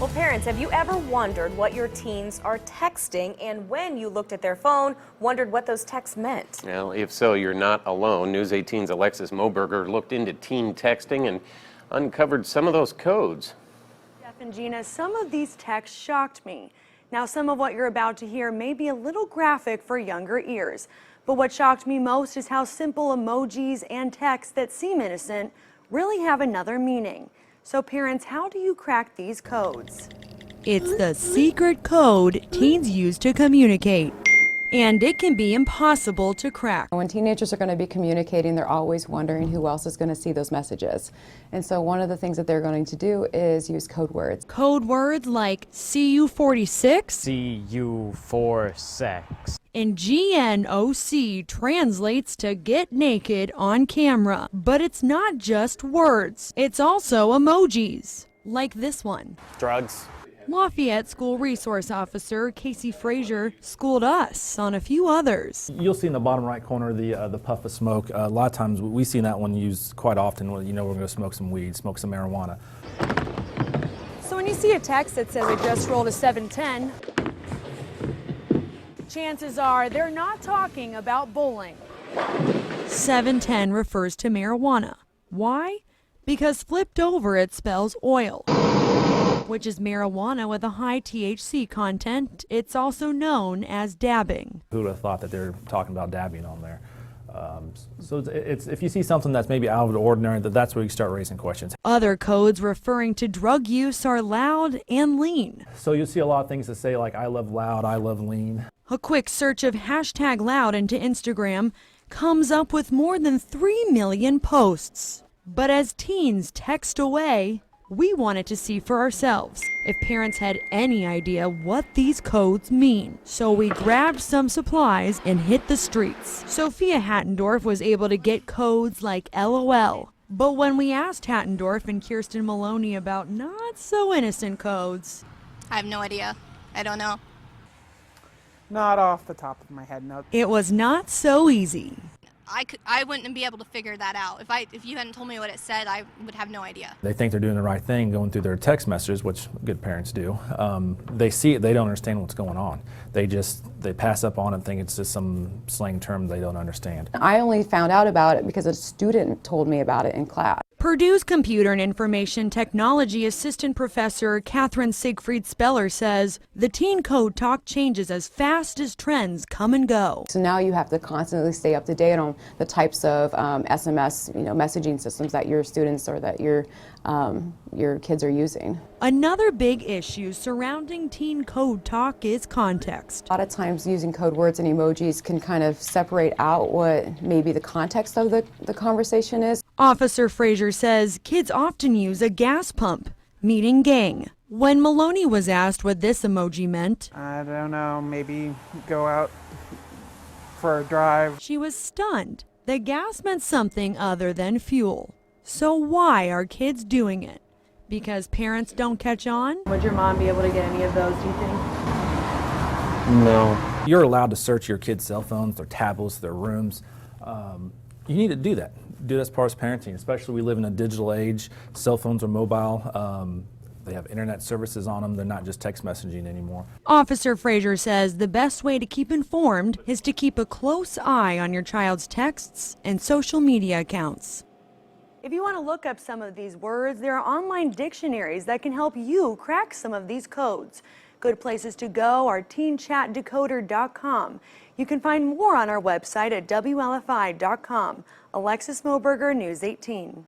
Well, parents, have you ever wondered what your teens are texting, and when you looked at their phone, wondered what those texts meant? Well, if so, you're not alone. News 18's Alexis Moberger looked into teen texting and uncovered some of those codes. Jeff and Gina, some of these texts shocked me. Now, some of what you're about to hear may be a little graphic for younger ears, but what shocked me most is how simple emojis and texts that seem innocent really have another meaning. So parents, how do you crack these codes? It's the secret code teens use to communicate, and it can be impossible to crack. When teenagers are going to be communicating, they're always wondering who else is going to see those messages. And so one of the things that they're going to do is use code words. Code words like CU46 CU for sex. and GNOC translates to get naked on camera. But it's not just words, it's also emojis, like this one. Drugs. Lafayette School Resource Officer Casey Frazier schooled us on a few others. You'll see in the bottom right corner the puff of smoke. A lot of times we see that one used quite often when we're going to smoke some weed, smoke some marijuana. So when you see a text that says I just rolled a 710, chances are they're not talking about bowling. 710 refers to marijuana. Why? Because flipped over it spells oil, which is marijuana with a high THC content. It's also known as dabbing. Who would have thought that they're talking about dabbing on there? So it's if you see something that's maybe out of the ordinary, that's where you start raising questions. Other codes referring to drug use are loud and lean. So you'll see a lot of things that say like, I love loud, I love lean. A quick search of hashtag loud into Instagram comes up with more than 3 million posts. But as teens text away, we wanted to see for ourselves if parents had any idea what these codes mean. So we grabbed some supplies and hit the streets. Sophia Hattendorf was able to get codes like LOL. But when we asked Hattendorf and Kirsten Maloney about not so innocent codes, I have no idea. I don't know. Not off the top of my head, no. it was not so easy. I wouldn't be able to figure that out. If you hadn't told me what it said, I would have no idea. They think they're doing the right thing going through their text messages, which good parents do. They see it, they don't understand what's going on. They pass up on it and think it's just some slang term they don't understand. I only found out about it because a student told me about it in class. Purdue's Computer and Information Technology Assistant Professor Catherine Siegfried Speller says the teen code talk changes as fast as trends come and go. So now you have to constantly stay up to date on the types of SMS, messaging systems that your students or that your kids are using. Another big issue surrounding teen code talk is context. A lot of times using code words and emojis can kind of separate out what maybe the context of the conversation is. Officer Frazier says kids often use a gas pump, meaning gang. When Maloney was asked what this emoji meant, I don't know, maybe go out for a drive. she was stunned. The gas meant something other than fuel. So why are kids doing it? Because parents don't catch on? Would your mom be able to get any of those, do you think? No. You're allowed to search your kids' cell phones, their tablets, their rooms. You need to do that. Do that as part of parenting, especially we live in a digital age. Cell phones are mobile. They have internet services on them. They're not just text messaging anymore. Officer Frazier says the best way to keep informed is to keep a close eye on your child's texts and social media accounts. If you want to look up some of these words, there are online dictionaries that can help you crack some of these codes. Good places to go are teenchatdecoder.com. You can find more on our website at WLFI.com. Alexis Moberger, News 18.